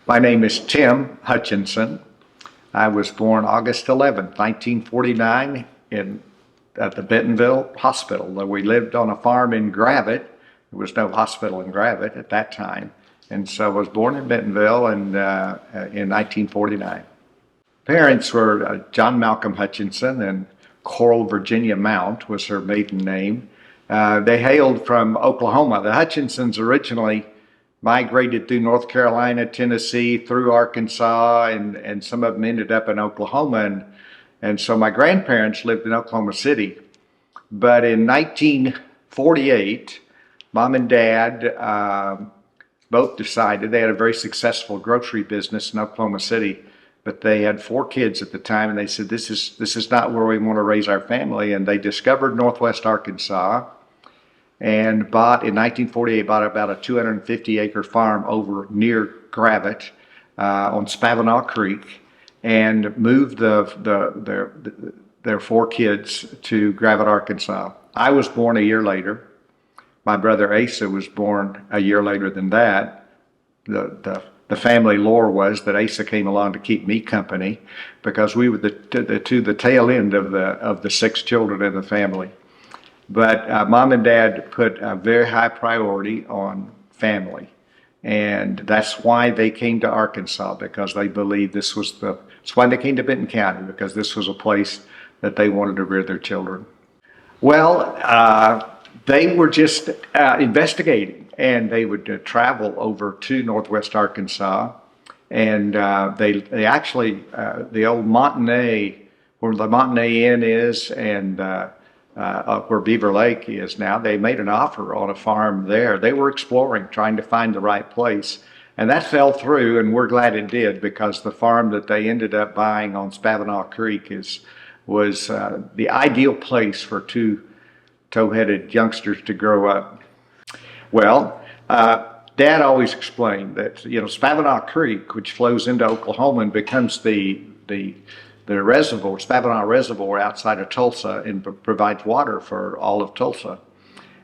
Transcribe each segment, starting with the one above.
My name is Tim Hutchinson. I was born August 11th, 1949 at the Bentonville Hospital. We lived on a farm in Gravette. There was no hospital in Gravette at that time. And so I was born in Bentonville in 1949. Parents were John Malcolm Hutchinson and Coral Virginia Mount was her maiden name. They hailed from Oklahoma. The Hutchinsons originally migrated through North Carolina, Tennessee, through Arkansas, and some of them ended up in Oklahoma. And so my grandparents lived in Oklahoma City. But in 1948, Mom and Dad both decided they had a very successful grocery business in Oklahoma City, but they had 4 kids at the time, and they said, this is not where we want to raise our family. And they discovered Northwest Arkansas and in 1948, bought about a 250-acre farm over near Gravette on Spavinaw Creek, and moved their 4 kids to Gravette, Arkansas. I was born a year later. My brother Asa was born a year later than that. The family lore was that Asa came along to keep me company because we were the tail end of the 6 children in the family. But Mom and Dad put a very high priority on family. And that's why they came to Arkansas, because they believed that's why they came to Benton County, because this was a place that they wanted to rear their children. Well, they were just investigating, and they would travel over to Northwest Arkansas. And they actually, the old Montanay, where the Montanay Inn is, and up where Beaver Lake is now, they made an offer on a farm there. They were exploring, trying to find the right place. And that fell through, and we're glad it did, because the farm that they ended up buying on Spavinaw Creek was the ideal place for 2 tow-headed youngsters to grow up. Well, Dad always explained that, Spavinaw Creek, which flows into Oklahoma and becomes the reservoir, Spavinaw Reservoir outside of Tulsa, and provides water for all of Tulsa.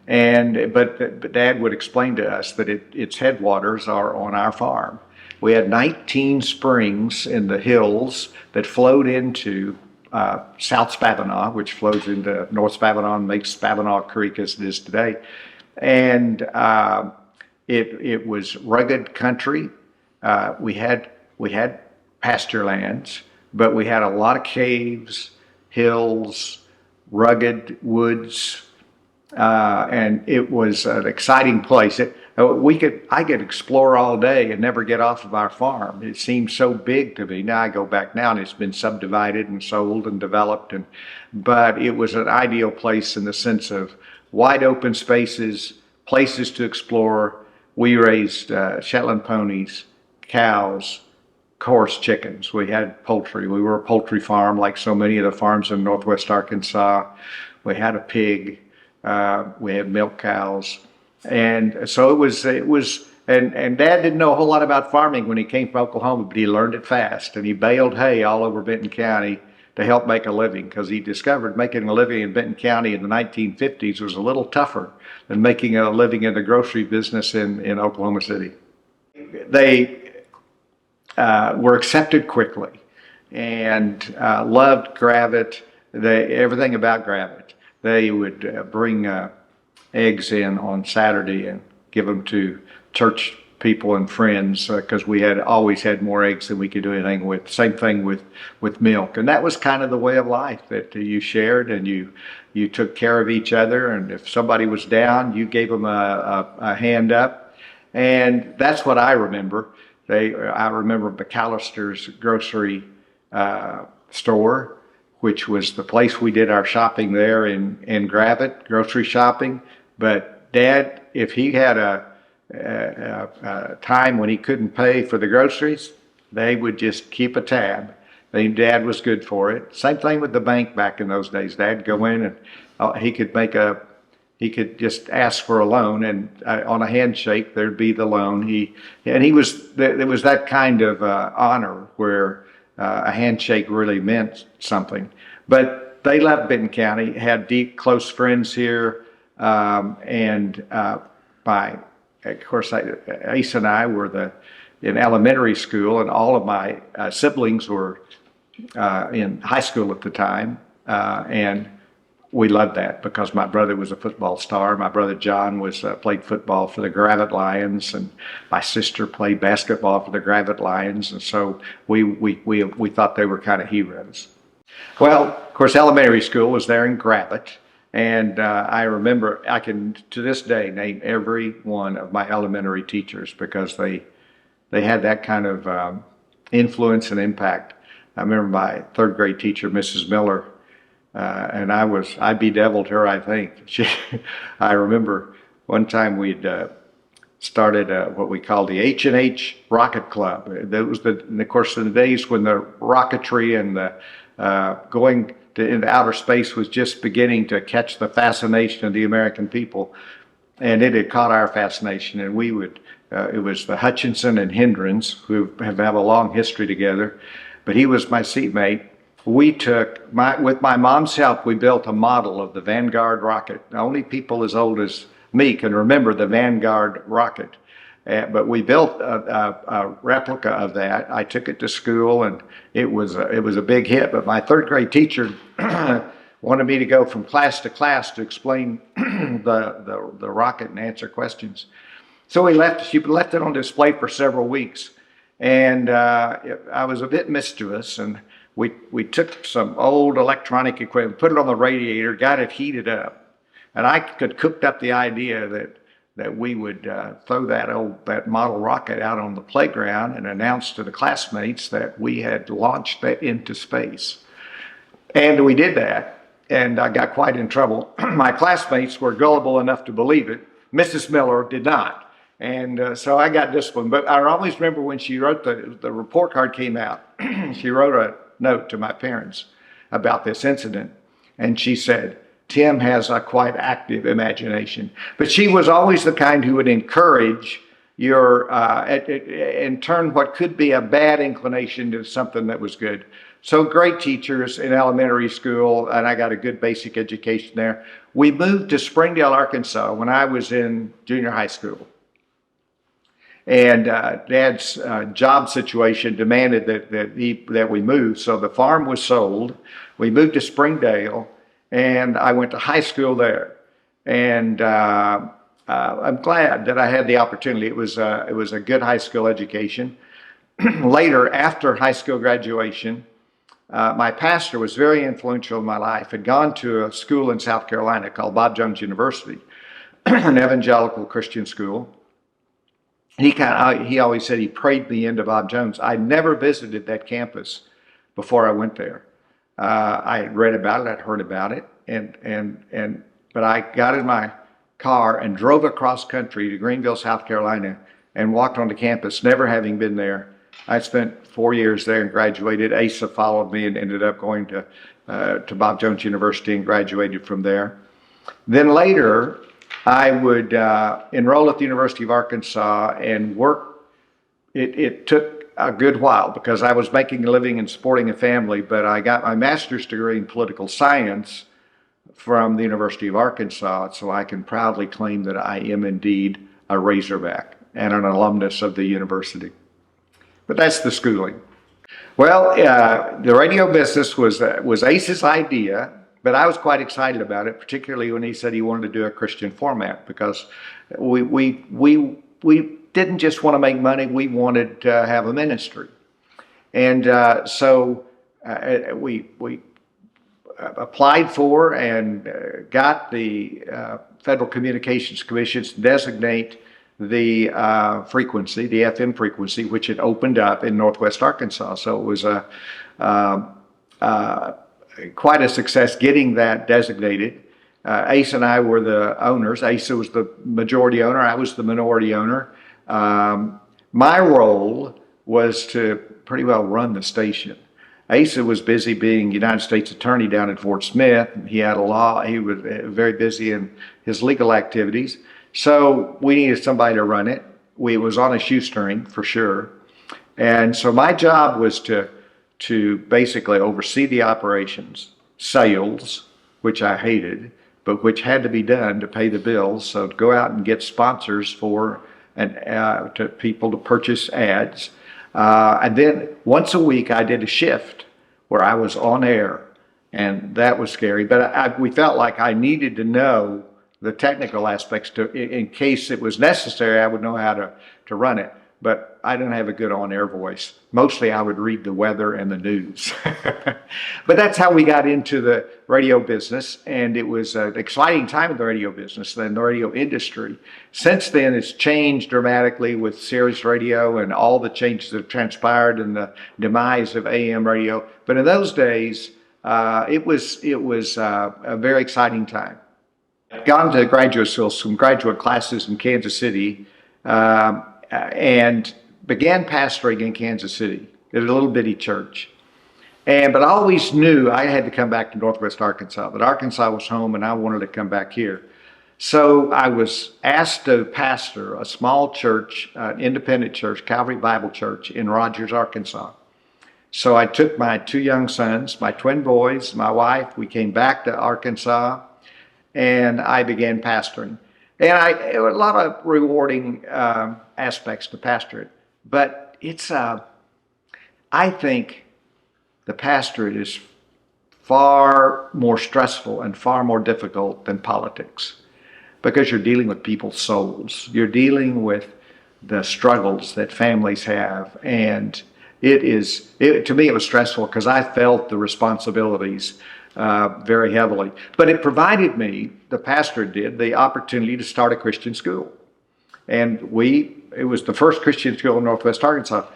But Dad would explain to us that its headwaters are on our farm. We had 19 springs in the hills that flowed into South Spavinaw, which flows into North Spavinaw and makes Spavinaw Creek as it is today. And it was rugged country. We had pasture lands, but we had a lot of caves, hills, rugged woods, and it was an exciting place. I could explore all day and never get off of our farm. It seemed so big to me. Now I go back now and it's been subdivided and sold and developed, but it was an ideal place in the sense of wide open spaces, places to explore. We raised Shetland ponies, cows, of course, chickens. We had poultry. We were a poultry farm like so many of the farms in Northwest Arkansas. We had a pig. We had milk cows. And so it was, and Dad didn't know a whole lot about farming when he came from Oklahoma, but he learned it fast. And he baled hay all over Benton County to help make a living, because he discovered making a living in Benton County in the 1950s was a little tougher than making a living in the grocery business in Oklahoma City. They were accepted quickly and loved Gravette, everything about Gravette. They would bring eggs in on Saturday and give them to church people and friends, because we had always had more eggs than we could do anything with. Same thing with milk. And that was kind of the way of life, that you shared and you took care of each other. And if somebody was down, you gave them a hand up. And that's what I remember. I remember McAllister's grocery store, which was the place we did our shopping there in Gravette, grocery shopping. But Dad, if he had a time when he couldn't pay for the groceries, they would just keep a tab. Dad was good for it. Same thing with the bank back in those days. Dad'd go in and he could just ask for a loan, and on a handshake there'd be the loan. There was that kind of honor where a handshake really meant something. But they loved Benton County, had deep, close friends here, and of course, Ace and I were in elementary school, and all of my siblings were in high school at the time, and we loved that because my brother was a football star. My brother John played football for the Gravette Lions, and my sister played basketball for the Gravette Lions, and so we thought they were kind of heroes. Well, of course, elementary school was there in Gravette, and I remember I can to this day name every one of my elementary teachers because they had that kind of influence and impact. I remember my third grade teacher, Mrs. Miller. And I bedeviled her, I think. I remember one time we'd started what we called the H&H Rocket Club. That was and of course, in the days when the rocketry and the going into outer space was just beginning to catch the fascination of the American people. And it had caught our fascination, and we would, it was the Hutchinson and Hendrens, who have a long history together, but he was my seatmate. We took, with my mom's help, we built a model of the Vanguard rocket. Only people as old as me can remember the Vanguard rocket. But we built a replica of that. I took it to school, and it was a big hit. But my third grade teacher wanted me to go from class to class to explain the rocket and answer questions. So she left it on display for several weeks. And I was a bit mischievous, and we took some old electronic equipment, put it on the radiator, got it heated up, and I cooked up the idea that we would throw that model rocket out on the playground and announce to the classmates that we had launched that into space. And we did that, and I got quite in trouble. My classmates were gullible enough to believe it. Mrs. Miller did not. And so I got disciplined. But I always remember when she wrote the report card came out, she wrote a note to my parents about this incident. And she said, Tim has a quite active imagination. But she was always the kind who would encourage and turn what could be a bad inclination to something that was good. So great teachers in elementary school, and I got a good basic education there. We moved to Springdale, Arkansas when I was in junior high school. And Dad's job situation demanded that we move. So the farm was sold. We moved to Springdale, and I went to high school there. And I'm glad that I had the opportunity. It was a good high school education. Later, after high school graduation, my pastor was very influential in my life. Had gone to a school in South Carolina called Bob Jones University, an evangelical Christian school. He always said he prayed me into Bob Jones. I never visited that campus before I went there. I had read about it, I'd heard about it, but I got in my car and drove across country to Greenville, South Carolina, and walked onto campus, never having been there. I spent 4 years there and graduated. Asa followed me and ended up going to Bob Jones University and graduated from there. Then later, I would enroll at the University of Arkansas and work. It took a good while because I was making a living and supporting a family, but I got my master's degree in political science from the University of Arkansas, so I can proudly claim that I am indeed a Razorback and an alumnus of the university. But that's the schooling. Well, the radio business was Ace's idea. But I was quite excited about it, particularly when he said he wanted to do a Christian format, because we didn't just want to make money, we wanted to have a ministry. And so we applied for and got the Federal Communications Commission to designate the frequency, the FM frequency, which had opened up in Northwest Arkansas. So it was quite a success getting that designated. Asa and I were the owners. Asa was the majority owner. I was the minority owner. My role was to pretty well run the station. Asa was busy being United States Attorney down in Fort Smith. He had a law. He was very busy in his legal activities. So we needed somebody to run it. We was on a shoestring for sure. And so my job was to basically oversee the operations, sales, which I hated, but which had to be done to pay the bills. So to go out and get sponsors for and to people to purchase ads. And then once a week I did a shift where I was on air, and that was scary. But we felt like I needed to know the technical aspects in case it was necessary. I would know how to run it. But I didn't have a good on-air voice. Mostly I would read the weather and the news. But that's how we got into the radio business, and it was an exciting time in the radio business, in the radio industry. Since then, it's changed dramatically with Sirius Radio and all the changes that have transpired and the demise of AM radio. But in those days, it was a very exciting time. I'd gone to graduate school, some graduate classes in Kansas City, and began pastoring in Kansas City at a little bitty church. But I always knew I had to come back to Northwest Arkansas, that Arkansas was home and I wanted to come back here. So I was asked to pastor a small church, an independent church, Calvary Bible Church in Rogers, Arkansas. So I took my 2 young sons, my twin boys, my wife. We came back to Arkansas, and I began pastoring. And it was a lot of rewarding aspects to pastorate, but I think the pastorate is far more stressful and far more difficult than politics, because you're dealing with people's souls. You're dealing with the struggles that families have, and to me it was stressful because I felt the responsibilities very heavily. But it provided me, the pastor did, the opportunity to start a Christian school. And it was the first Christian school in Northwest Arkansas.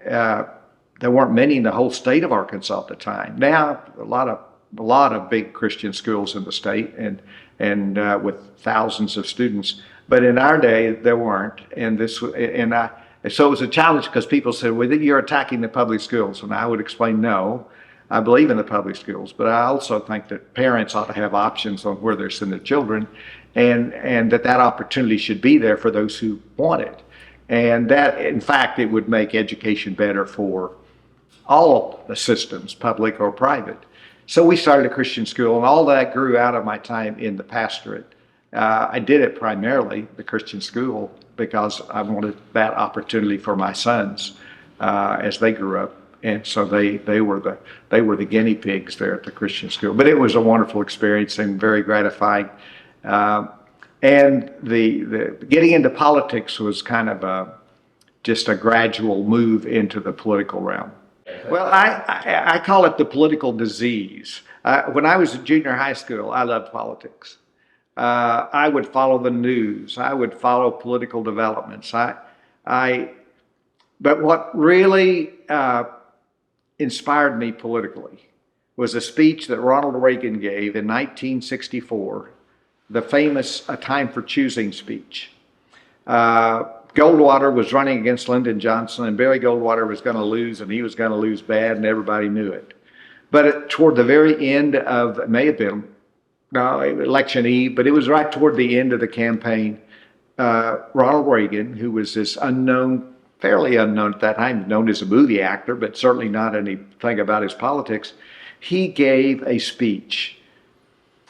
There weren't many in the whole state of Arkansas at the time. Now, a lot of big Christian schools in the state, and with thousands of students. But in our day, there weren't. So it was a challenge because people said, well, you're attacking the public schools. And I would explain, no. I believe in the public schools, but I also think that parents ought to have options on where they send their children, and that opportunity should be there for those who want it. And that, in fact, it would make education better for all the systems, public or private. So we started a Christian school, and all that grew out of my time in the pastorate. I did it primarily, the Christian school, because I wanted that opportunity for my sons as they grew up. And so they were the guinea pigs there at the Christian school. But it was a wonderful experience and very gratifying. And the getting into politics was kind of just a gradual move into the political realm. Well, I call it the political disease. When I was in junior high school, I loved politics. I would follow the news. I would follow political developments. But what really inspired me politically was a speech that Ronald Reagan gave in 1964, the famous A Time for Choosing speech. Goldwater was running against Lyndon Johnson, and Barry Goldwater was going to lose, and he was going to lose bad, and everybody knew it. But toward the very end of, it may have been election eve, but it was right toward the end of the campaign, Ronald Reagan, who was this fairly unknown at that time, known as a movie actor, but certainly not anything about his politics, he gave a speech,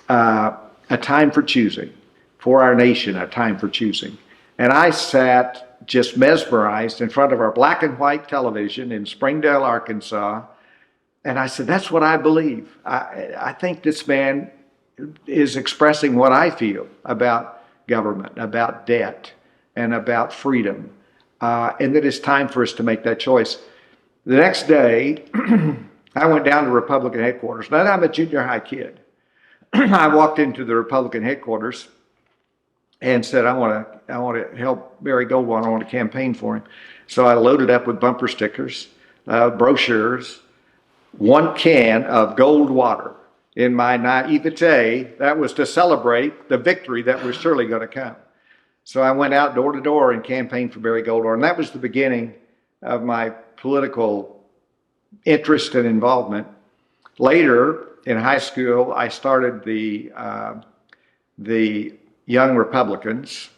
A Time for Choosing, for our nation, A Time for Choosing. And I sat just mesmerized in front of our black and white television in Springdale, Arkansas, and I said, that's what I believe. I think this man is expressing what I feel about government, about debt, and about freedom. And that it's time for us to make that choice. The next day, I went down to Republican headquarters. Now, I'm a junior high kid. I walked into the Republican headquarters and said, I want to help Barry Goldwater. I want to campaign for him. So I loaded up with bumper stickers, brochures, 1 can of Goldwater. In my naivete, that was to celebrate the victory that was surely going to come. So I went out door to door and campaigned for Barry Goldwater, and that was the beginning of my political interest and involvement. Later, in high school, I started the Young Republicans,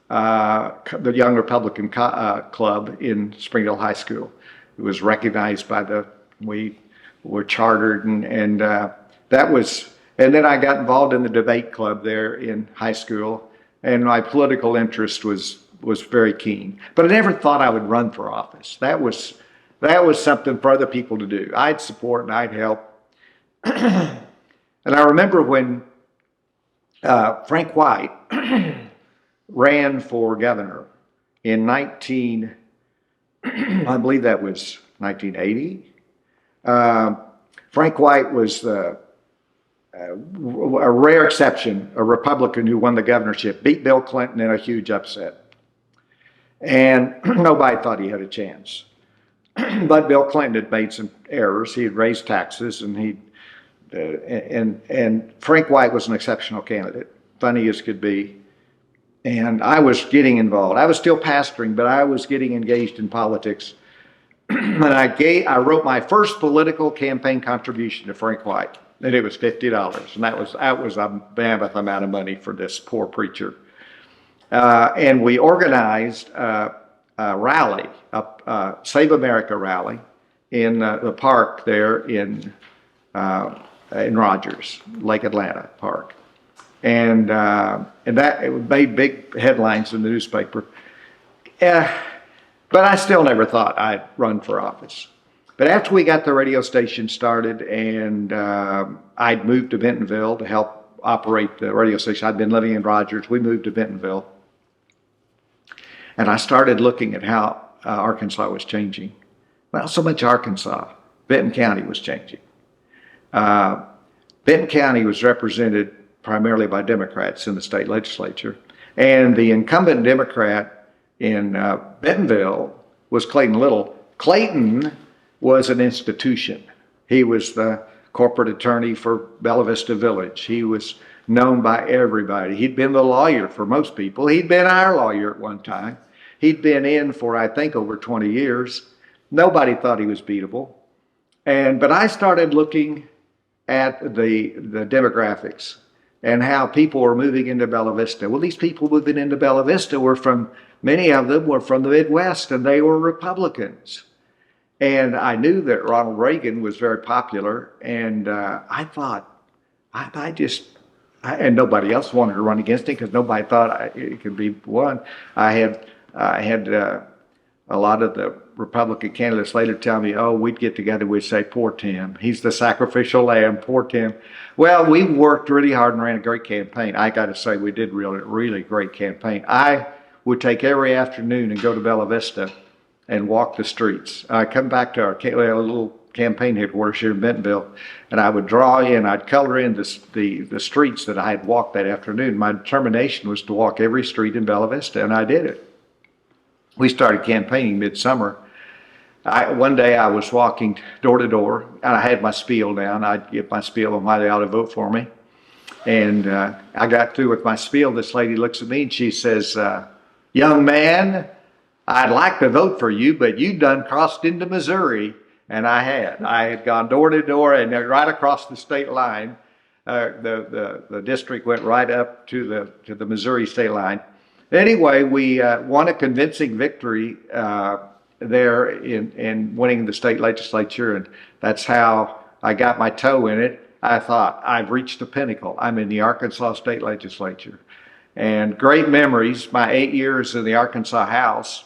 the Young Republican Club in Springdale High School. It was recognized by we were chartered, and that was, and then I got involved in the debate club there in high school. And my political interest was was very keen. But I never thought I would run for office. That was something for other people to do. I'd support and I'd help. And I remember when Frank White ran for governor in I believe that was 1980. Frank White was a rare exception, a Republican who won the governorship, beat Bill Clinton in a huge upset. And nobody thought he had a chance. But Bill Clinton had made some errors. He had raised taxes, and and Frank White was an exceptional candidate, funny as could be. And I was getting involved. I was still pastoring, but I was getting engaged in politics. And I wrote my first political campaign contribution to Frank White, and it was $50, and that was a mammoth amount of money for this poor preacher. And we organized a rally, a Save America rally, in the park there in Rogers, Lake Atlanta Park, and that it made big headlines in the newspaper. But I still never thought I'd run for office. But after we got the radio station started, and I'd moved to Bentonville to help operate the radio station. I'd been living in Rogers. We moved to Bentonville. And I started looking at how Arkansas was changing. Well, so much Arkansas. Benton County was changing. Benton County was represented primarily by Democrats in the state legislature. And the incumbent Democrat in Bentonville was Clayton Little. Clayton was an institution. He was the corporate attorney for Bella Vista Village. He was known by everybody. He'd been the lawyer for most people. He'd been our lawyer at one time. He'd been in for, I think, over 20 years. Nobody thought he was beatable. But I started looking at the demographics and how people were moving into Bella Vista. Well, these people moving into Bella Vista many of them were from the Midwest, and they were Republicans. And I knew that Ronald Reagan was very popular, and I thought, and nobody else wanted to run against him because nobody thought it could be won. I had a lot of the Republican candidates later tell me, oh, we'd get together, we'd say, poor Tim. He's the sacrificial lamb, poor Tim. Well, we worked really hard and ran a great campaign. I got to say, we did really great campaign. I would take every afternoon and go to Bella Vista and walk the streets. I'd come back to our little campaign headquarters here in Bentonville, and I would draw in, I'd color in the streets that I had walked that afternoon. My determination was to walk every street in Bella Vista, and I did it. We started campaigning midsummer. One day I was walking door to door, and I had my spiel down. I'd give my spiel on why they ought to vote for me. And I got through with my spiel. This lady looks at me and she says, young man, I'd like to vote for you, but you done crossed into Missouri. And I had gone door to door and right across the state line. The district went right up to the Missouri state line. Anyway, we won a convincing victory there in winning the state legislature, and that's how I got my toe in it. I thought, I've reached the pinnacle. I'm in the Arkansas state legislature. And great memories, my 8 years in the Arkansas House.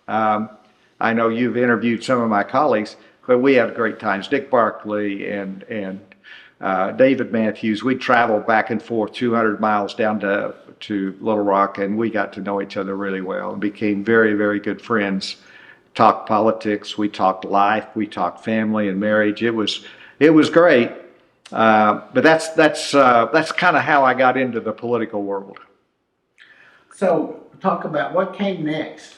I know you've interviewed some of my colleagues, but we had great times. Dick Barkley and David Matthews, we traveled back and forth 200 miles down to Little Rock, and we got to know each other really well and became very, very good friends. Talked politics, we talked life, we talked family and marriage. It was great, but that's kind of how I got into the political world. So talk about what came next.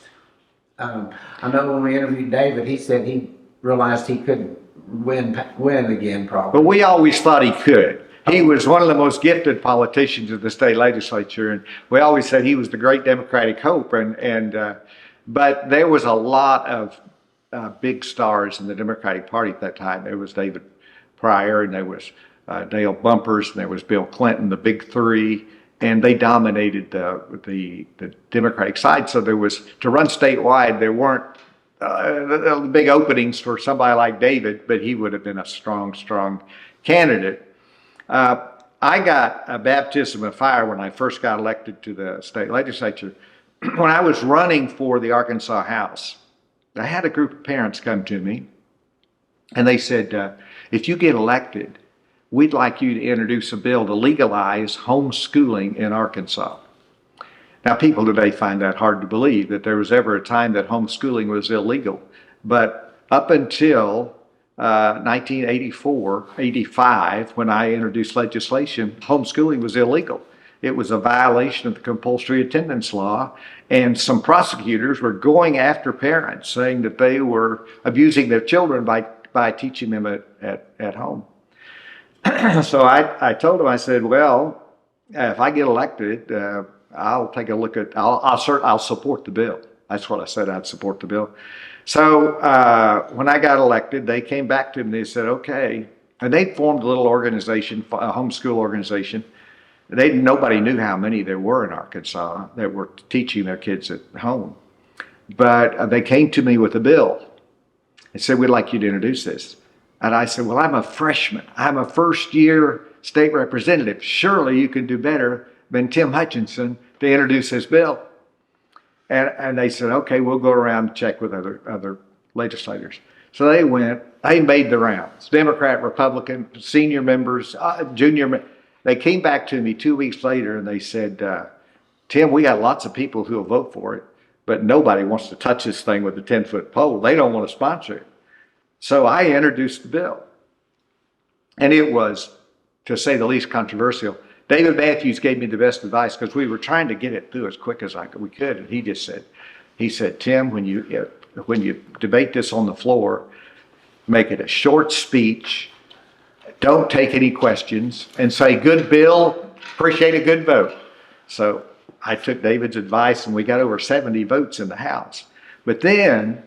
I know when we interviewed David, he said he realized he couldn't win again, probably. But we always thought he could. He was one of the most gifted politicians of the state legislature, and we always said he was the great Democratic hope. But there was a lot of big stars in the Democratic Party at that time. There was David Pryor, and there was Dale Bumpers, and there was Bill Clinton, the big three, and they dominated the Democratic side. So there was, to run statewide, there weren't big openings for somebody like David, but he would have been a strong candidate. I got a baptism of fire when I first got elected to the state legislature. when I was running for the Arkansas House, I had a group of parents come to me, and they said, if you get elected, we'd like you to introduce a bill to legalize homeschooling in Arkansas. Now, people today find that hard to believe, that there was ever a time that homeschooling was illegal. But up until 1984, 85, when I introduced legislation, homeschooling was illegal. It was a violation of the compulsory attendance law, and some prosecutors were going after parents, saying that they were abusing their children by teaching them at home. So I told them, I said, well, if I get elected, I'll take a look at, I'll support the bill. That's what I said, I'd support the bill. So when I got elected, they came back to me and they said, okay. And they formed a little organization, a homeschool organization. Nobody knew how many there were in Arkansas that were teaching their kids at home. But they came to me with a bill and said, we'd like you to introduce this. And I said, well, I'm a freshman. I'm a first-year state representative. Surely you can do better than Tim Hutchinson to introduce this bill. And they said, okay, we'll go around and check with other legislators. So they went, they made the rounds. Democrat, Republican, senior members, junior. They came back to me 2 weeks later and they said, Tim, we got lots of people who will vote for it, but nobody wants to touch this thing with a 10-foot pole. They don't want to sponsor it. So I introduced the bill. And it was, to say the least, controversial. David Matthews gave me the best advice because we were trying to get it through as quick as we could. And he just said, Tim, when you debate this on the floor, make it a short speech. Don't take any questions and say, good bill, appreciate a good vote. So I took David's advice and we got over 70 votes in the House. But then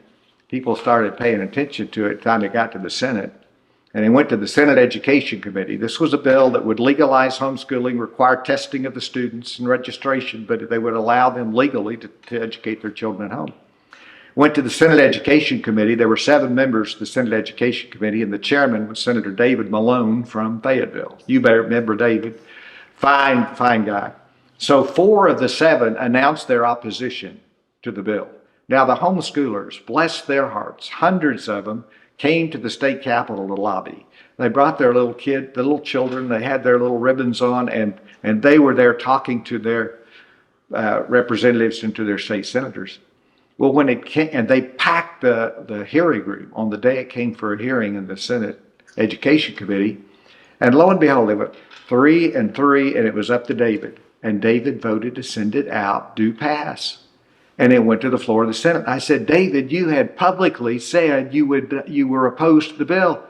people started paying attention to it time it got to the Senate. And it went to the Senate Education Committee. This was a bill that would legalize homeschooling, require testing of the students and registration, but they would allow them legally to educate their children at home. Went to the Senate Education Committee. There were 7 members of the Senate Education Committee, and the chairman was Senator David Malone from Fayetteville. You better remember David. Fine guy. So 4 of the 7 announced their opposition to the bill. Now the homeschoolers, bless their hearts, hundreds of them, came to the state capitol to lobby. They brought their little children, they had their little ribbons on, and they were there talking to their representatives and to their state senators. Well, when it came, and they packed the hearing room on the day it came for a hearing in the Senate Education Committee, and lo and behold, they went 3 and 3, and it was up to David. And David voted to send it out, do pass. And it went to the floor of the Senate. I said, David, you had publicly said you were opposed to the bill.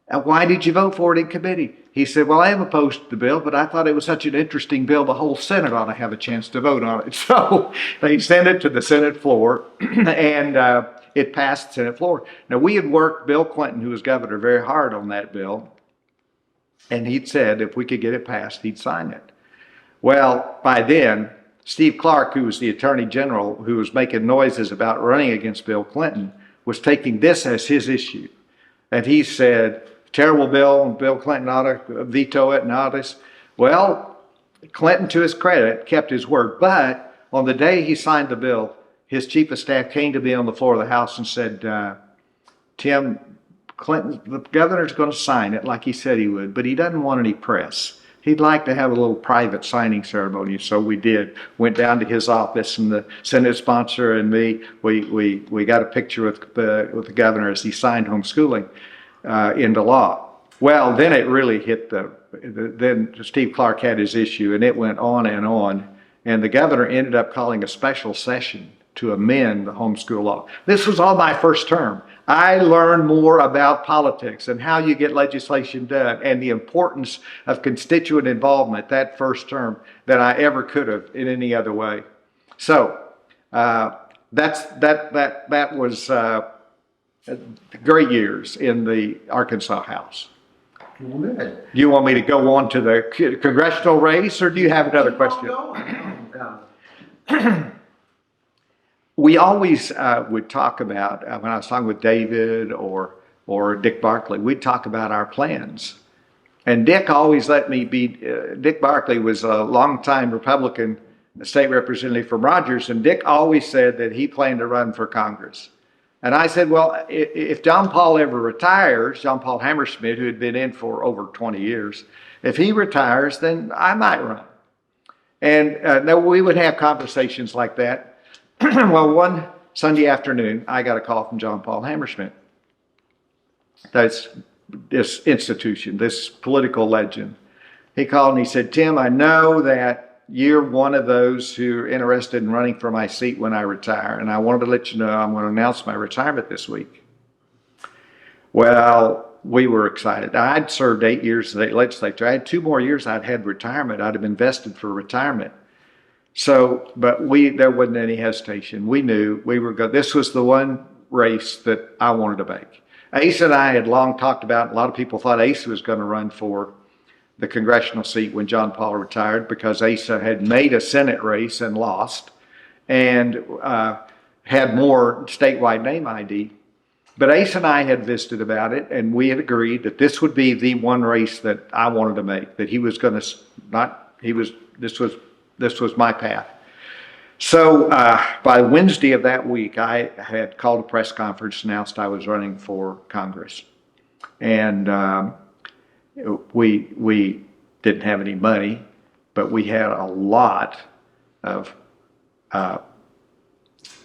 And why did you vote for it in committee? He said, well, I am opposed to the bill, but I thought it was such an interesting bill, the whole Senate ought to have a chance to vote on it. So they sent it to the Senate floor, and it passed the Senate floor. Now, we had worked Bill Clinton, who was governor, very hard on that bill. And he'd said if we could get it passed, he'd sign it. Well, by then, Steve Clark, who was the Attorney General, who was making noises about running against Bill Clinton, was taking this as his issue. And he said, terrible bill, and Bill Clinton ought to veto it and all this. Well, Clinton, to his credit, kept his word. But on the day he signed the bill, his chief of staff came to me on the floor of the House and said, Tim, Clinton, the governor's going to sign it like he said he would, but he doesn't want any press. He'd like to have a little private signing ceremony, so we did. Went down to his office, and the Senate sponsor and me, we got a picture with the governor as he signed homeschooling into law. Well, then it really hit then Steve Clark had his issue, and it went on, and the governor ended up calling a special session to amend the homeschool law. This was all my first term. I learned more about politics and how you get legislation done and the importance of constituent involvement that first term than I ever could have in any other way. So that was great years in the Arkansas House. Good. Do you want me to go on to the congressional race, or do you have another question? We always would talk about, when I was talking with David or Dick Barkley, we'd talk about our plans. And Dick always let me be, Dick Barkley was a longtime Republican a state representative from Rogers, and Dick always said that he planned to run for Congress. And I said, well, if John Paul ever retires, John Paul Hammersmith, who had been in for over 20 years, if he retires, then I might run. And we would have conversations like that. Well, one Sunday afternoon, I got a call from John Paul Hammersmith. That's this institution, this political legend. He called and he said, Tim, I know that you're one of those who are interested in running for my seat when I retire, and I wanted to let you know I'm going to announce my retirement this week. Well, we were excited. I'd served 8 years in the legislature. I had 2 more years I'd had retirement. I'd have invested for retirement. So, but there wasn't any hesitation. We knew we were good. This was the one race that I wanted to make. Ace and I had long talked about, a lot of people thought Ace was going to run for the congressional seat when John Paul retired, because Asa had made a Senate race and lost, and had more statewide name ID. But Asa and I had visited about it, and we had agreed that this would be the one race that I wanted to make, that he was going to, this was my path. So by Wednesday of that week, I had called a press conference, announced I was running for Congress. And we didn't have any money, but we had a lot of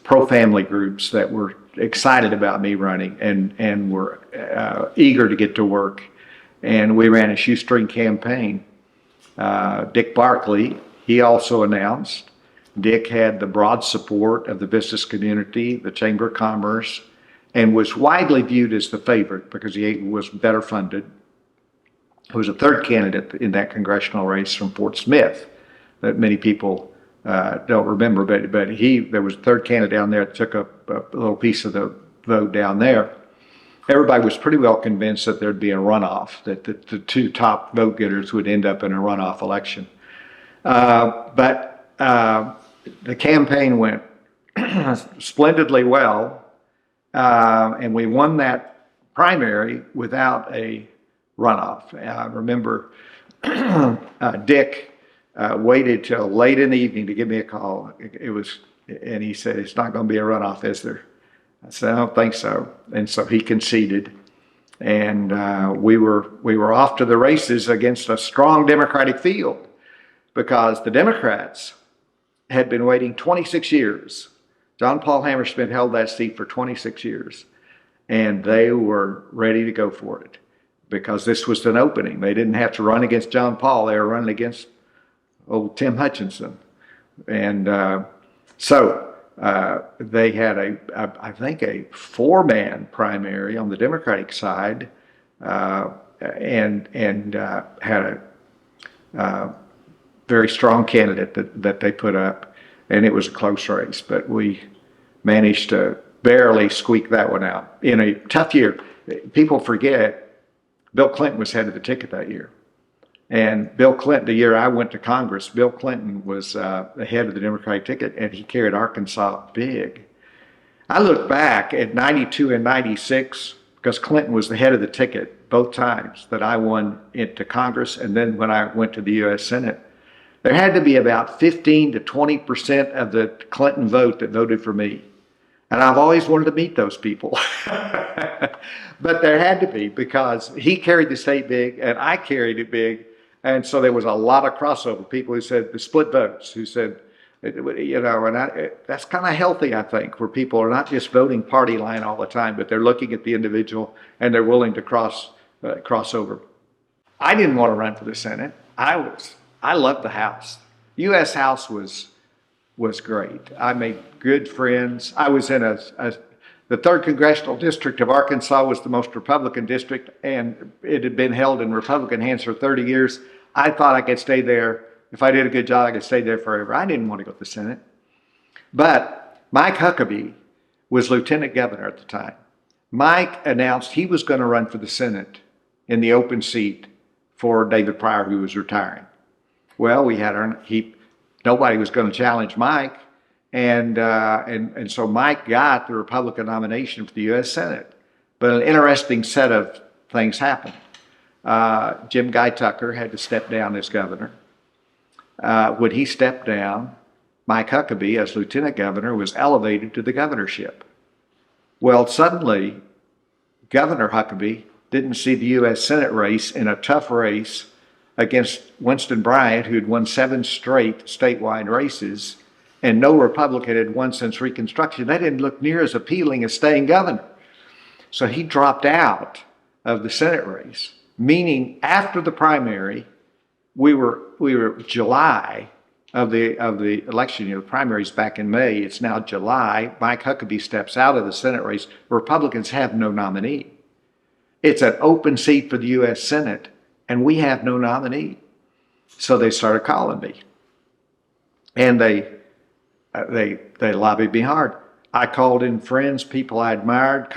pro-family groups that were excited about me running and were eager to get to work. And we ran a shoestring campaign. Dick Barkley, he also announced. Dick had the broad support of the business community, the Chamber of Commerce, and was widely viewed as the favorite because he was better funded. There was a third candidate in that congressional race from Fort Smith that many people don't remember, but there was a third candidate down there that took a little piece of the vote down there. Everybody was pretty well convinced that there'd be a runoff, that the 2 top vote getters would end up in a runoff election. But the campaign went splendidly well, and we won that primary without a runoff. I remember Dick waited till late in the evening to give me a call. And he said, "It's not going to be a runoff, is there?" I said, "I don't think so." And so he conceded, and we were off to the races against a strong Democratic field, because the Democrats had been waiting 26 years. John Paul Hammersmith held that seat for 26 years, and they were ready to go for it, because this was an opening. They didn't have to run against John Paul. They were running against old Tim Hutchinson. And so they had I think a 4-man primary on the Democratic side, and had a very strong candidate that they put up, and it was a close race, but we managed to barely squeak that one out in a tough year. People forget Bill Clinton was head of the ticket that year. And Bill Clinton, the year I went to Congress, Bill Clinton was the head of the Democratic ticket, and he carried Arkansas big. I look back at 92 and 96, because Clinton was the head of the ticket both times that I won into Congress, and then when I went to the U.S. Senate. There had to be about 15 to 20% of the Clinton vote that voted for me. And I've always wanted to meet those people. But there had to be, because he carried the state big and I carried it big. And so there was a lot of crossover. People who said the split votes, who said, you know, and that's kind of healthy, I think, where people are not just voting party line all the time, but they're looking at the individual and they're willing to cross over. I didn't want to run for the Senate. I loved the House. U.S. House was great. I made good friends. I was in the 3rd Congressional District of Arkansas was the most Republican district, and it had been held in Republican hands for 30 years. I thought I could stay there. If I did a good job, I could stay there forever. I didn't want to go to the Senate. But Mike Huckabee was lieutenant governor at the time. Mike announced he was going to run for the Senate in the open seat for David Pryor, who was retiring. Well, nobody was going to challenge Mike, and so Mike got the Republican nomination for the U.S. Senate. But an interesting set of things happened. Jim Guy Tucker had to step down as governor. When he stepped down, Mike Huckabee, as lieutenant governor, was elevated to the governorship. Well, suddenly, Governor Huckabee didn't see the U.S. Senate race in a tough race against Winston Bryant, who had won 7 straight statewide races, and no Republican had won since Reconstruction. That didn't look near as appealing as staying governor. So he dropped out of the Senate race, meaning after the primary, we were July of the election year. The primary's back in May. It's now July. Mike Huckabee steps out of the Senate race. Republicans have no nominee. It's an open seat for the U.S. Senate, and we have no nominee. So they started calling me, and they lobbied me hard. I called in friends, people I admired,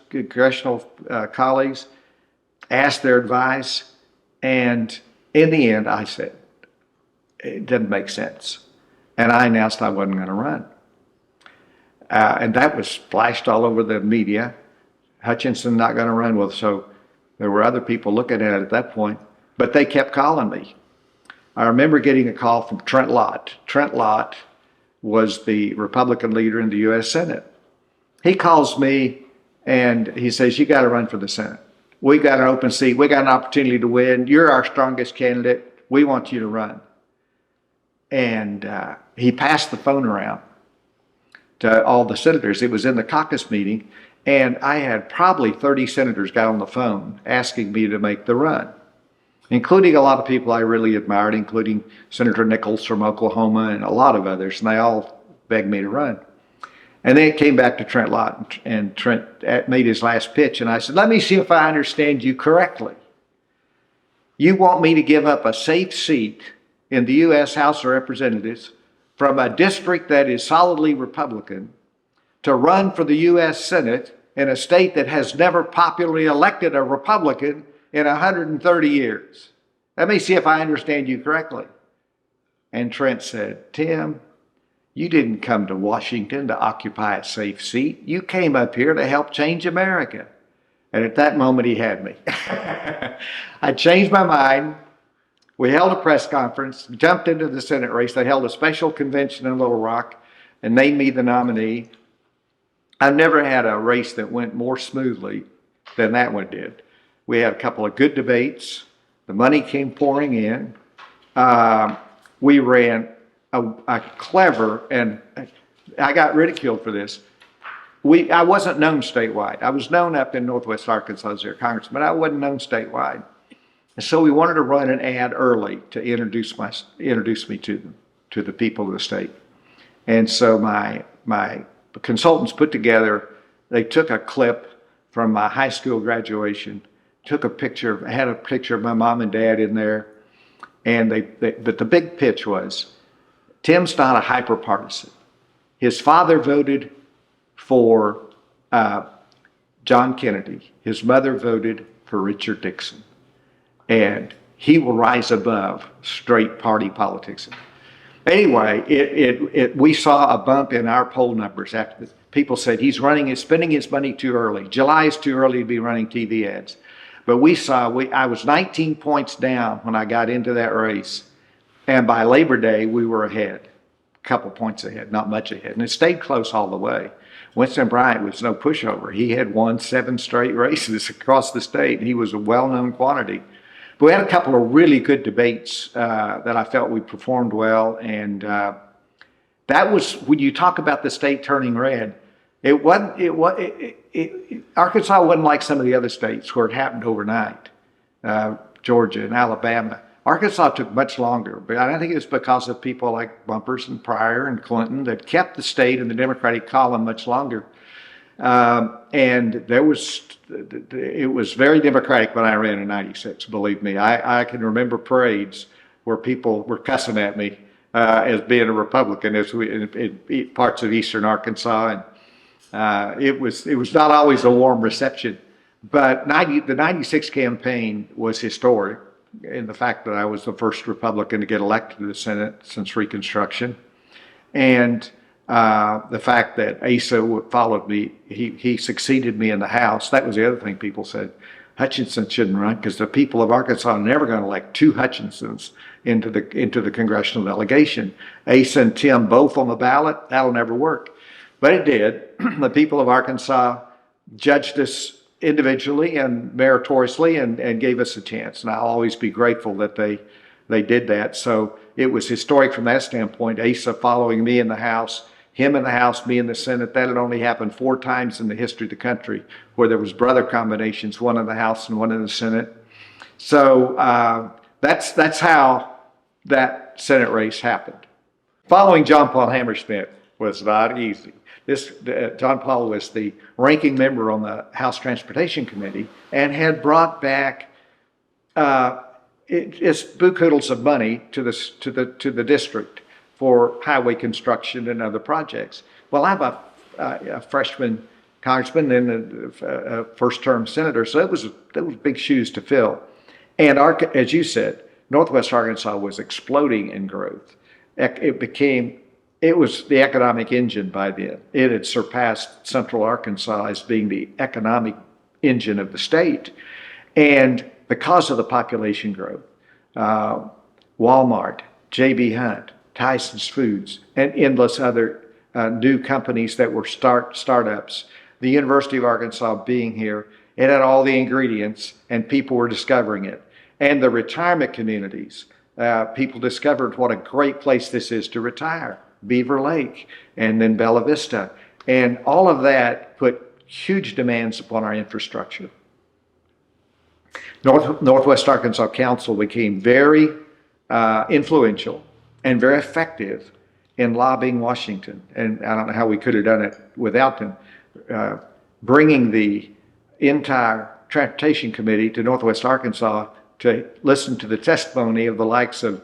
congressional colleagues, asked their advice, and in the end, I said, it doesn't make sense. And I announced I wasn't going to run. And that was flashed all over the media. Hutchinson not going to run. Well, so there were other people looking at it at that point, but they kept calling me. I remember getting a call from Trent Lott. Trent Lott was the Republican leader in the U.S. Senate. He calls me and he says, you got to run for the Senate. We got an open seat. We got an opportunity to win. You're our strongest candidate. We want you to run. And he passed the phone around to all the senators. It was in the caucus meeting, and I had probably 30 senators got on the phone asking me to make the run, including a lot of people I really admired, including Senator Nichols from Oklahoma and a lot of others, and they all begged me to run. And then it came back to Trent Lott, and Trent made his last pitch, and I said, let me see if I understand you correctly. You want me to give up a safe seat in the U.S. House of Representatives from a district that is solidly Republican to run for the U.S. Senate in a state that has never popularly elected a Republican in 130 years. Let me see if I understand you correctly. And Trent said, Tim, you didn't come to Washington to occupy a safe seat. You came up here to help change America. And at that moment, he had me. I changed my mind. We held a press conference, jumped into the Senate race. They held a special convention in Little Rock and named me the nominee. I've never had a race that went more smoothly than that one did. We had a couple of good debates. The money came pouring in. We ran a clever, and I got ridiculed for this. I wasn't known statewide. I was known up in Northwest Arkansas as their congressman, but I wasn't known statewide. And so we wanted to run an ad early to introduce me to the people of the state. And so my consultants put together, they took a clip from my high school graduation, had a picture of my mom and dad in there, and but the big pitch was, Tim's not a hyper-partisan. His father voted for John Kennedy. His mother voted for Richard Nixon. And he will rise above straight party politics. Anyway, we saw a bump in our poll numbers after this. People said he's spending his money too early. July is too early to be running TV ads. But I was 19 points down when I got into that race. And by Labor Day, we were ahead, a couple points ahead, not much ahead. And it stayed close all the way. Winston Bryant was no pushover. He had won 7 straight races across the state. He was a well-known quantity. But we had a couple of really good debates that I felt we performed well. And that was, when you talk about the state turning red, Arkansas wasn't like some of the other states where it happened overnight, Georgia and Alabama. Arkansas took much longer, but I think it was because of people like Bumpers and Pryor and Clinton that kept the state in the Democratic column much longer. And it was very Democratic when I ran in '96, believe me. I can remember parades where people were cussing at me as being a Republican in parts of eastern Arkansas. And it was not always a warm reception. But the '96 campaign was historic in the fact that I was the first Republican to get elected to the Senate since Reconstruction. And the fact that Asa followed me, he succeeded me in the House. That was the other thing people said. Hutchinson shouldn't run because the people of Arkansas are never going to elect two Hutchinsons into the congressional delegation. Asa and Tim both on the ballot, that'll never work. But it did. The people of Arkansas judged us individually and meritoriously and gave us a chance. And I'll always be grateful that they did that. So it was historic from that standpoint. Asa following me in the House, him in the House, me in the Senate. That had only happened 4 times in the history of the country where there was brother combinations, one in the House and one in the Senate. So that's how that Senate race happened. Following John Paul Hammersmith was not easy. John Paul was the ranking member on the House Transportation Committee and had brought back it's buku of money to the district for highway construction and other projects. Well, I'm a freshman congressman and a first-term senator, so those was big shoes to fill. And as you said, Northwest Arkansas was exploding in growth. It was the economic engine by then. It had surpassed Central Arkansas as being the economic engine of the state. And because of the population growth, Walmart, J.B. Hunt, Tyson's Foods, and endless other new companies that were startups, the University of Arkansas being here, it had all the ingredients and people were discovering it. And the retirement communities, people discovered what a great place this is to retire. Beaver Lake, and then Bella Vista. And all of that put huge demands upon our infrastructure. Northwest Arkansas Council became very influential and very effective in lobbying Washington. And I don't know how we could have done it without them. Bringing the entire Transportation Committee to Northwest Arkansas to listen to the testimony of the likes of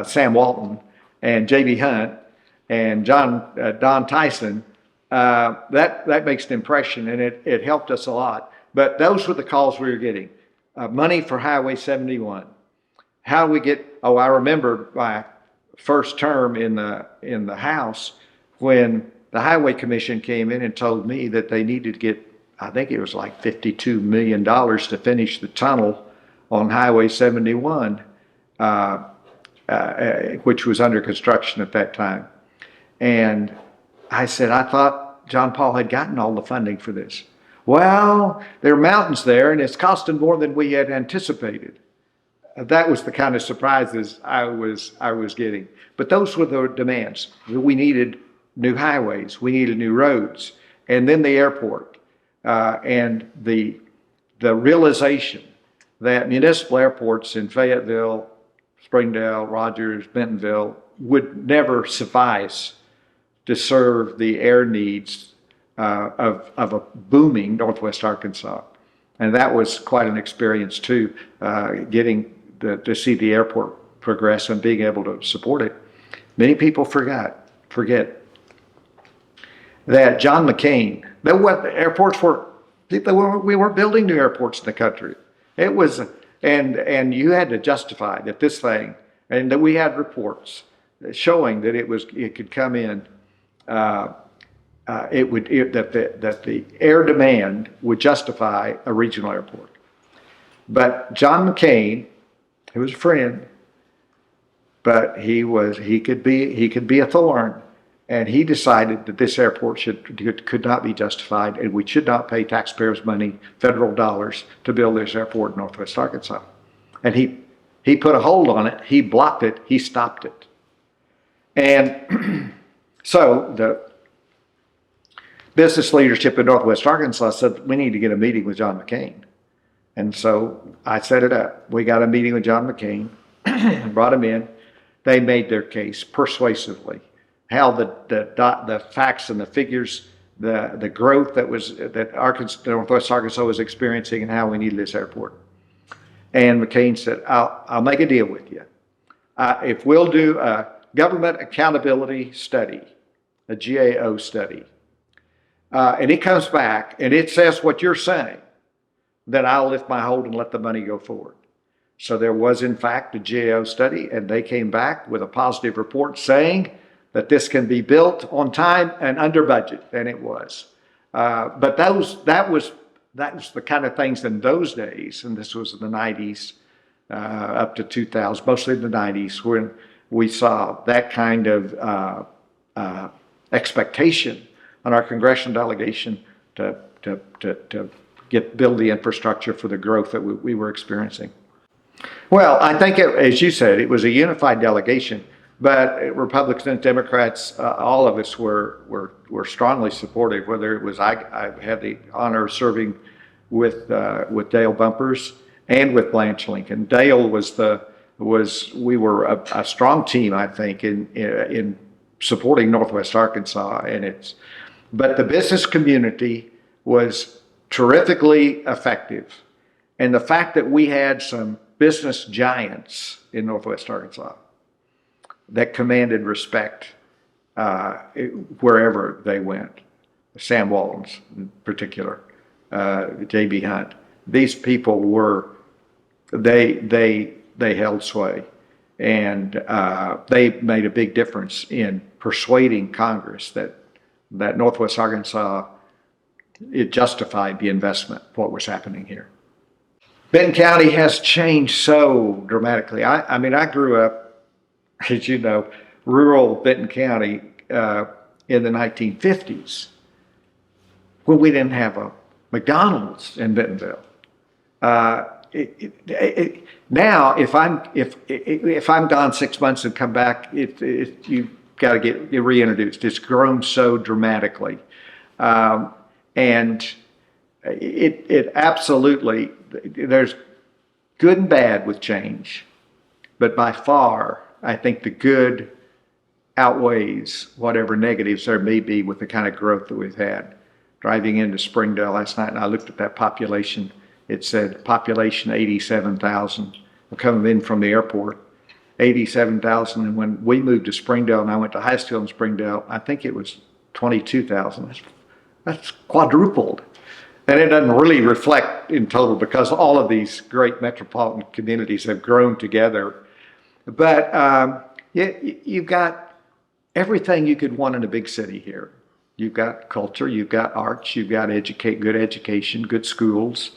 Sam Walton and J.B. Hunt and Don Tyson, that makes an impression, and it helped us a lot. But those were the calls we were getting. Money for Highway 71. How do we get? Oh, I remember my first term in the House when the Highway Commission came in and told me that they needed to get, I think it was like $52 million to finish the tunnel on Highway 71, which was under construction at that time. And I said, I thought John Paul had gotten all the funding for this. Well, there are mountains there, and it's costing more than we had anticipated. That was the kind of surprises I was getting. But those were the demands. We needed new highways, we needed new roads, and then the airport, and the realization that municipal airports in Fayetteville, Springdale, Rogers, Bentonville would never suffice to serve the air needs of a booming Northwest Arkansas. And that was quite an experience too, getting to see the airport progress and being able to support it. Many people forget that John McCain, we weren't building new airports in the country. It was, and you had to justify that this thing, and that we had reports showing that it could come in, that the air demand would justify a regional airport. But John McCain, he was a friend, but he could be a thorn, and he decided that this airport could not be justified, and we should not pay taxpayers' money, federal dollars, to build this airport in Northwest Arkansas. And he put a hold on it, he blocked it, he stopped it. And so the business leadership in Northwest Arkansas said, we need to get a meeting with John McCain. And so I set it up. We got a meeting with John McCain, brought him in. They made their case persuasively. How the facts and the figures, the growth that Northwest Arkansas was experiencing, and how we needed this airport. And McCain said, I'll make a deal with you. If we'll do a government accountability study, a GAO study, and it comes back and it says what you're saying, then I'll lift my hold and let the money go forward. So there was, in fact, a GAO study, and they came back with a positive report saying that this can be built on time and under budget, and it was. But that was that was the kind of things in those days, and this was in the 90s up to 2000, mostly the 90s, when we saw that kind of expectation on our congressional delegation to build the infrastructure for the growth that we were experiencing. Well, I think, as you said, it was a unified delegation, but Republicans and Democrats, all of us were strongly supportive. Whether it was I had the honor of serving with Dale Bumpers and with Blanche Lincoln. Dale we were a strong team, I think, in supporting Northwest Arkansas, but the business community was terrifically effective, and the fact that we had some business giants in Northwest Arkansas that commanded respect wherever they went. Sam Walton's in particular, J.B. Hunt. These people they held sway, and they made a big difference in persuading Congress that Northwest Arkansas, it justified the investment, what was happening here. Benton County has changed so dramatically. I mean, I grew up, as you know, rural Benton County in the 1950s, when we didn't have a McDonald's in Bentonville. Now, if I'm gone 6 months and come back, you've got to get reintroduced. It's grown so dramatically, and it absolutely, there's good and bad with change, but by far, I think the good outweighs whatever negatives there may be with the kind of growth that we've had. Driving into Springdale last night, and I looked at that population. It said population 87,000. I'm coming in from the airport, 87,000. And when we moved to Springdale, and I went to high school in Springdale, I think it was 22,000. That's quadrupled. And it doesn't really reflect in total because all of these great metropolitan communities have grown together. But you've got everything you could want in a big city here. You've got culture, you've got arts, you've got good education, good schools.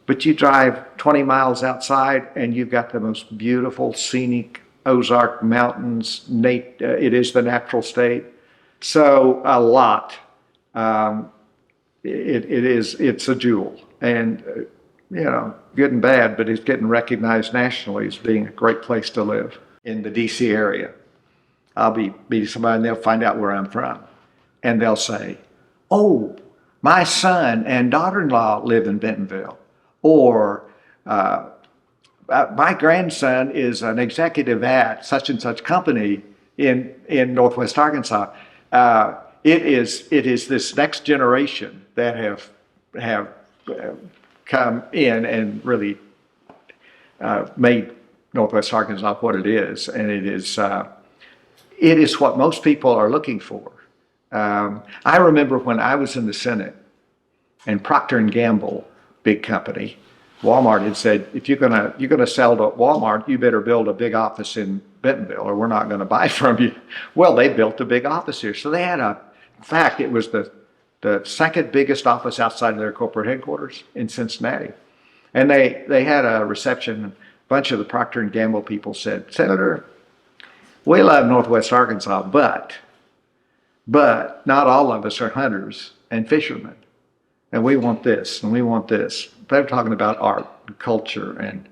But you drive 20 miles outside and you've got the most beautiful, scenic Ozark Mountains. It is the natural state. So a lot. It's a jewel. And, good and bad, but it's getting recognized nationally as being a great place to live in the D.C. area. I'll be meeting somebody and they'll find out where I'm from. And they'll say, oh, my son and daughter-in-law live in Bentonville. Or my grandson is an executive at such and such company in Northwest Arkansas. It is this next generation that have come in and really made Northwest Arkansas what it is, and it is what most people are looking for. I remember when I was in the Senate, and Procter & Gamble, big company, Walmart had said, if you're gonna sell to Walmart, you better build a big office in Bentonville, or we're not going to buy from you. Well, they built a big office here, so they had in fact, it was the second biggest office outside of their corporate headquarters in Cincinnati, and they had a reception. A bunch of the Procter & Gamble people said, Senator, we love Northwest Arkansas, but not all of us are hunters and fishermen. And we want this, and we want this. They're talking about art and culture, and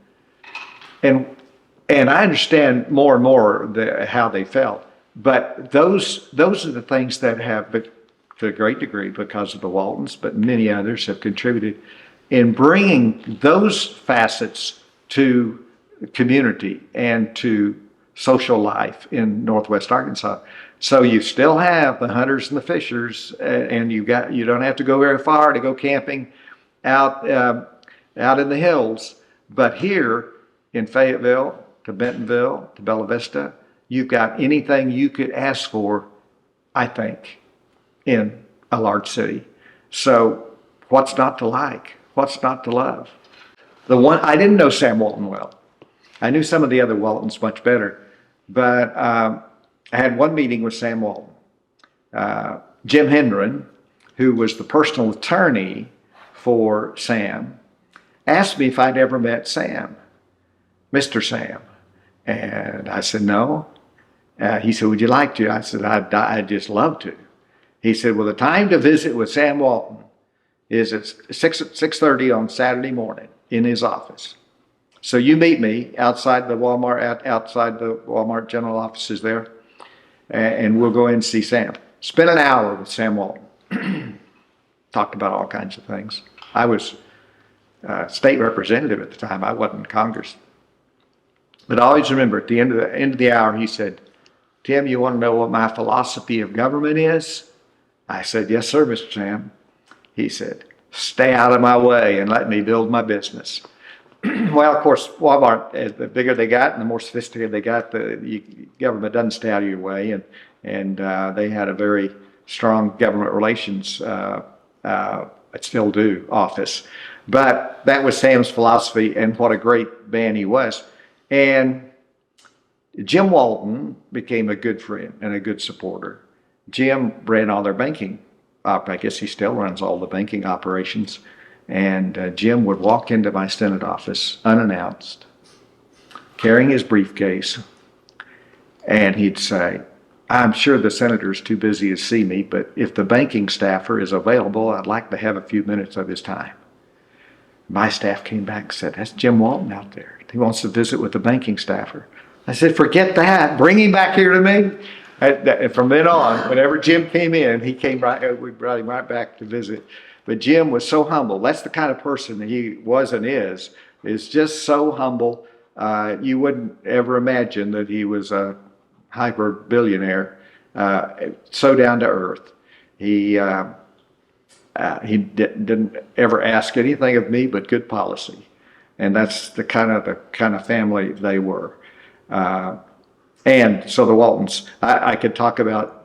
I understand more and more how they felt. But those are the things that have, to a great degree, because of the Waltons, but many others have contributed in bringing those facets to community and to social life in Northwest Arkansas. So you still have the hunters and the fishers, and you don't have to go very far to go camping out in the hills. But here in Fayetteville, to Bentonville, to Bella Vista, you've got anything you could ask for, I think, in a large city. So what's not to like? What's not to love? I didn't know Sam Walton well. I knew some of the other Waltons much better, but I had one meeting with Sam Walton. Jim Hendren, who was the personal attorney for Sam, asked me if I'd ever met Sam, Mr. Sam. And I said, no. He said, would you like to? I said, I'd just love to. He said, well, the time to visit with Sam Walton is at 6:30 on Saturday morning in his office. So you meet me outside the Walmart general offices there, and we'll go in and see Sam. Spent an hour with Sam Walton. Talked about all kinds of things. I was state representative at the time. I wasn't in Congress. But I always remember at the end of the hour, he said, Tim, you want to know what my philosophy of government is? I said, yes, sir, Mr. Sam. He said, stay out of my way and let me build my business. Well, of course, Walmart, as the bigger they got and the more sophisticated they got, the government doesn't stay out of your way. And they had a very strong government relations, still do, office. But that was Sam's philosophy, and what a great man he was. And Jim Walton became a good friend and a good supporter. Jim ran all their banking. I guess he still runs all the banking operations. And Jim would walk into my Senate office unannounced, carrying his briefcase, and he'd say, I'm sure the senator's too busy to see me, but if the banking staffer is available, I'd like to have a few minutes of his time. My staff came back and said, that's Jim Walton out there. He wants to visit with the banking staffer. I said, forget that. Bring him back here to me. And from then on, whenever Jim came in, we brought him right back to visit. But Jim was so humble. That's the kind of person that he was and is just so humble. You wouldn't ever imagine that he was a hyper billionaire, so down to earth. He didn't ever ask anything of me but good policy. And that's the kind of family they were. And so the Waltons, I could talk about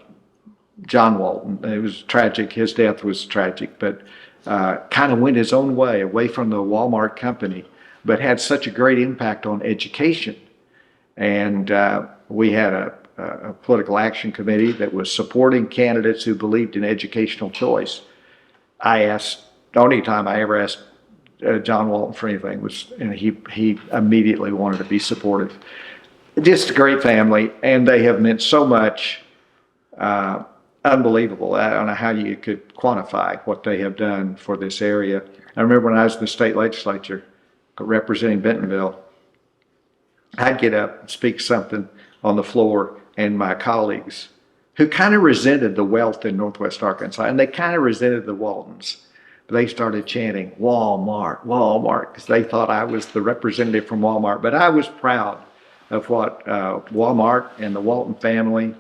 John Walton. It was tragic. His death was tragic, but kind of went his own way, away from the Walmart company, but had such a great impact on education. And we had a political action committee that was supporting candidates who believed in educational choice. The only time I ever asked John Walton for anything was, and he immediately wanted to be supportive. Just a great family, and they have meant so much. Unbelievable. I don't know how you could quantify what they have done for this area. I remember when I was in the state legislature representing Bentonville, I'd get up and speak something on the floor, and my colleagues, who kind of resented the wealth in Northwest Arkansas, and they kind of resented the Waltons, they started chanting, Walmart, Walmart, because they thought I was the representative from Walmart. But I was proud of what Walmart and the Walton family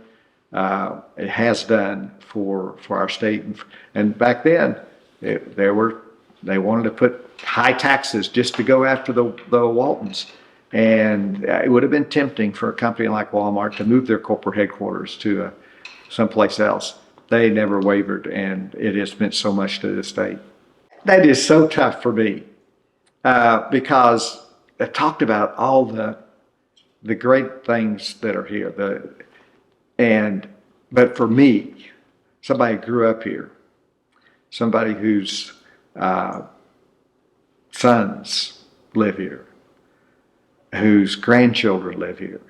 has done for our state. And back then, they wanted to put high taxes just to go after the Waltons. And it would have been tempting for a company like Walmart to move their corporate headquarters to someplace else. They never wavered, and it has meant so much to the state. That is so tough for me because I talked about all the great things that are here. But for me, somebody who grew up here, somebody whose sons live here, whose grandchildren live here,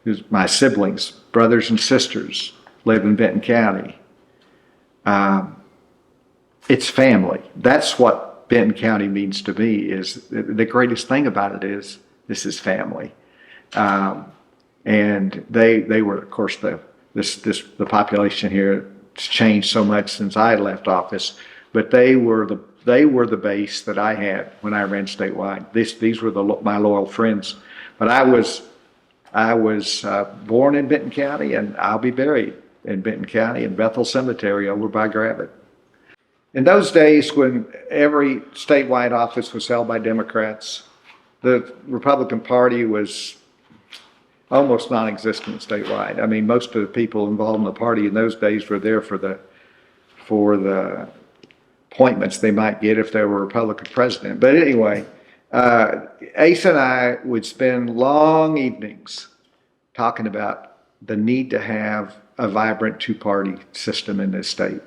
whose my siblings, brothers and sisters live in Benton County. It's family. That's what Benton County means to me. Is the greatest thing about it is this is family. And they were, of course, the population here has changed so much since I left office, but they were the base that I had when I ran statewide. These were my loyal friends. But I was born in Benton County, and I'll be buried in Benton County in Bethel Cemetery over by Gravette. In those days, when every statewide office was held by Democrats, the Republican Party was almost non-existent statewide. I mean, most of the people involved in the party in those days were there for the appointments they might get if they were a Republican president. But anyway, Ace and I would spend long evenings talking about the need to have a vibrant two-party system in this state.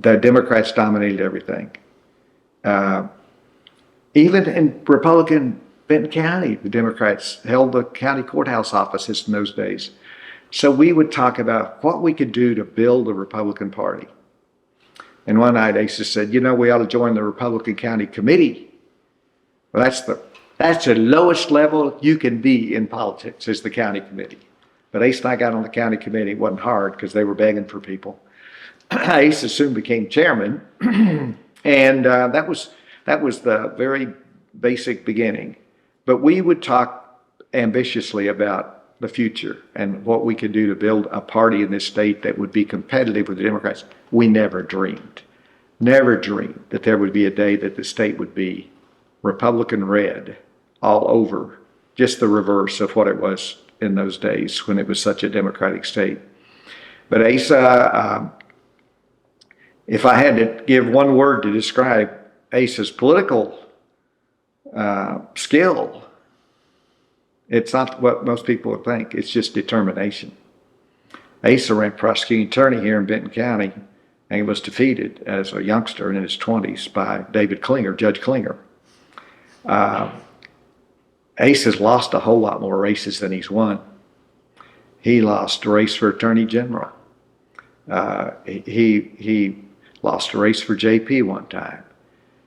the Democrats dominated everything. Even in Republican Benton County, the Democrats held the county courthouse offices in those days. So we would talk about what we could do to build the Republican Party. And one night Asa said, you know, we ought to join the Republican County Committee. Well, that's the lowest level you can be in politics, is the county committee. But Asa and I got on the county committee. It wasn't hard because they were begging for people. Asa soon became chairman, and that was the very basic beginning. But we would talk ambitiously about the future and what we could do to build a party in this state that would be competitive with the Democrats. We never dreamed that there would be a day that the state would be Republican red all over, just the reverse of what it was in those days when it was such a Democratic state. But Asa, if I had to give one word to describe Asa's political skill, it's not what most people would think. It's just determination. Asa ran prosecuting attorney here in Benton County, and he was defeated as a youngster in his 20s by David Klinger, Judge Klinger. Asa's lost a whole lot more races than he's won. He lost a race for Attorney General. He lost a race for JP one time.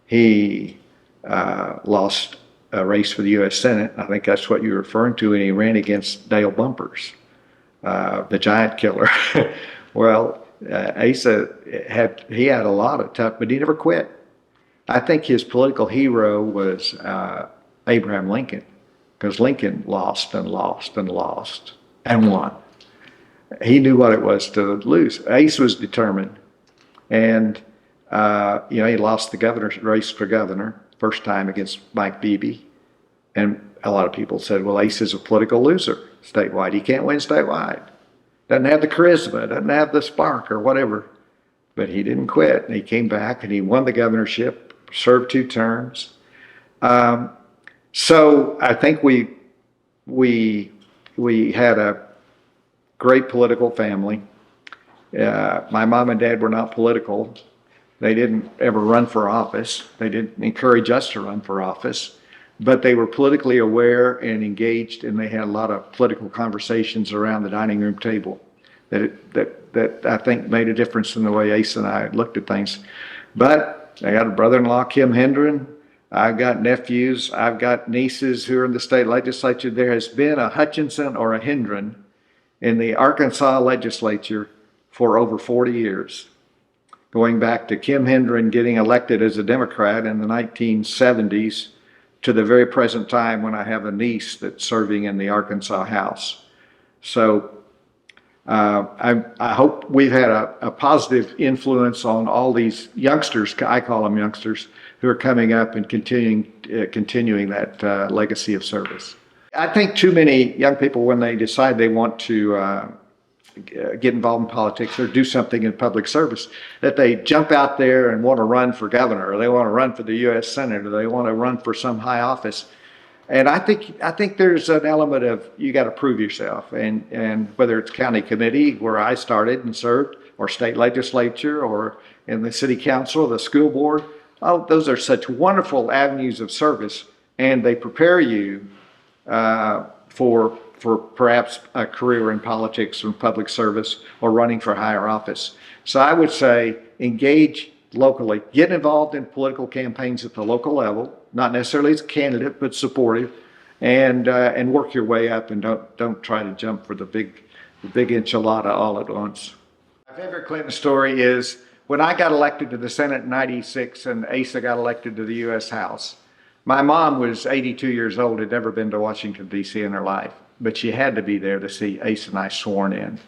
He lost a race for the U.S. Senate. I think that's what you're referring to, and he ran against Dale Bumpers, the giant killer. Well, Asa had a lot of tough, but he never quit. I think his political hero was Abraham Lincoln, because Lincoln lost and lost and lost and won. He knew what it was to lose. Asa was determined, and he lost the governor's race for governor first time against Mike Beebe, and a lot of people said, well, Asa's a political loser statewide. He can't win statewide. Doesn't have the charisma, doesn't have the spark or whatever. But he didn't quit, and he came back and he won the governorship, served 2 terms. So I think we had a great political family. My mom and dad were not political. They didn't ever run for office. They didn't encourage us to run for office, but they were politically aware and engaged, and they had a lot of political conversations around the dining room table that I think made a difference in the way Asa and I looked at things. But I got a brother-in-law, Kim Hendren. I've got nephews. I've got nieces who are in the state legislature. There has been a Hutchinson or a Hendren in the Arkansas legislature for over 40 years. Going back to Kim Hendren getting elected as a Democrat in the 1970s to the very present time when I have a niece that's serving in the Arkansas House. So I hope we've had a positive influence on all these youngsters, I call them youngsters, who are coming up and continuing that legacy of service. I think too many young people, when they decide they want to get involved in politics or do something in public service, that they jump out there and want to run for governor, or they want to run for the U.S. Senate, or they want to run for some high office. And I think there's an element of you got to prove yourself, and whether it's county committee where I started and served, or state legislature, or in the city council, the school board, those are such wonderful avenues of service, and they prepare you for perhaps a career in politics or public service or running for higher office. So I would say engage locally, get involved in political campaigns at the local level, not necessarily as a candidate, but supportive, and work your way up, and don't try to jump for the big enchilada all at once. My favorite Clinton story is when I got elected to the Senate in '96 and Asa got elected to the U.S. House. My mom was 82 years old, had never been to Washington, D.C. in her life, but she had to be there to see Asa and I sworn in.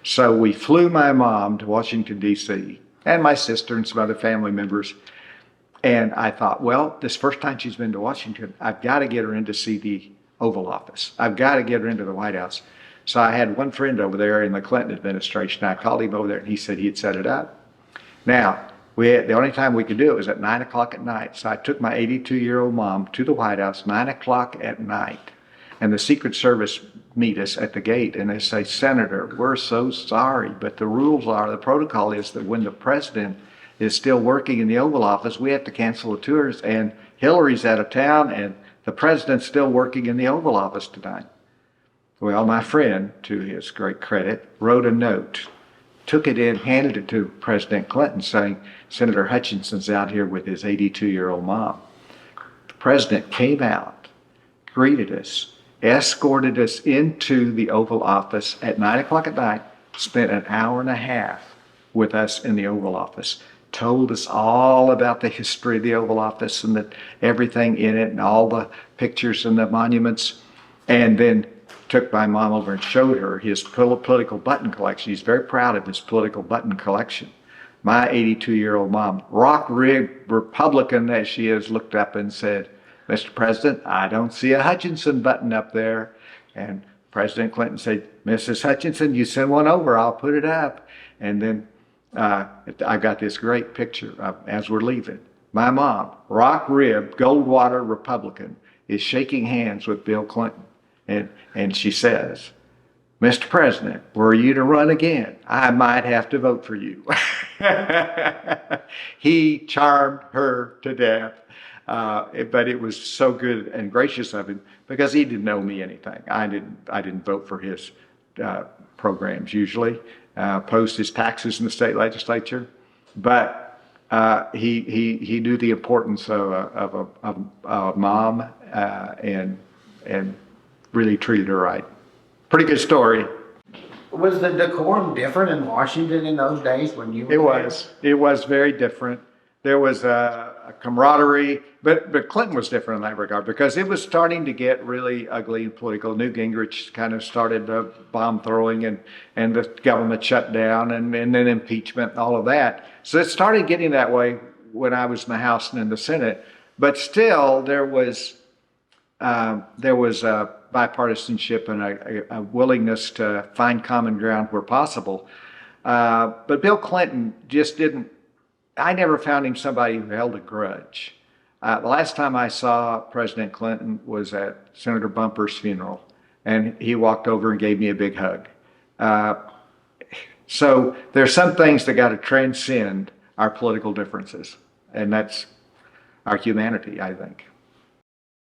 So we flew my mom to Washington, D.C., and my sister and some other family members. And I thought, well, this first time she's been to Washington, I've got to get her in to see the Oval Office. I've got to get her into the White House. So I had one friend over there in the Clinton administration. I called him over there, and he said he'd set it up. Now, the only time we could do it was at 9 o'clock at night. So I took my 82-year-old mom to the White House, 9 o'clock at night. And the Secret Service meet us at the gate, and they say, Senator, we're so sorry, but the protocol is that when the president is still working in the Oval Office. We have to cancel the tours, and Hillary's out of town, and the president's still working in the Oval Office tonight. Well, my friend, to his great credit, wrote a note, took it in, handed it to President Clinton, saying, Senator Hutchinson's out here with his 82-year-old mom. The president came out, greeted us, escorted us into the Oval Office at 9 o'clock at night, spent an hour and a half with us in the Oval Office, told us all about the history of the Oval Office and everything in it and all the pictures and the monuments, and then took my mom over and showed her his political button collection. He's very proud of his political button collection. My 82-year-old mom, rock-ribbed Republican as she is, looked up and said, Mr. President, I don't see a Hutchinson button up there. And President Clinton said, Mrs. Hutchinson, you send one over, I'll put it up. And then I got this great picture as we're leaving. My mom, rock-ribbed, Goldwater Republican, is shaking hands with Bill Clinton. And she says, Mr. President, were you to run again, I might have to vote for you. He charmed her to death. But it was so good and gracious of him because he didn't owe me anything. I didn't vote for his programs usually, post his taxes in the state legislature, but he knew the importance of a mom and really treated her right. Pretty good story. Was the decorum different in Washington in those days when you were there? It was very different. There was a camaraderie, but Clinton was different in that regard because it was starting to get really ugly and political. Newt Gingrich kind of started bomb throwing and the government shut down and then impeachment and all of that. So it started getting that way when I was in the House and in the Senate. But still, there was bipartisanship and a willingness to find common ground where possible. But Bill Clinton just didn't. I never found him somebody who held a grudge. The last time I saw President Clinton was at Senator Bumper's funeral, and he walked over and gave me a big hug. So there's some things that got to transcend our political differences, and that's our humanity, I think.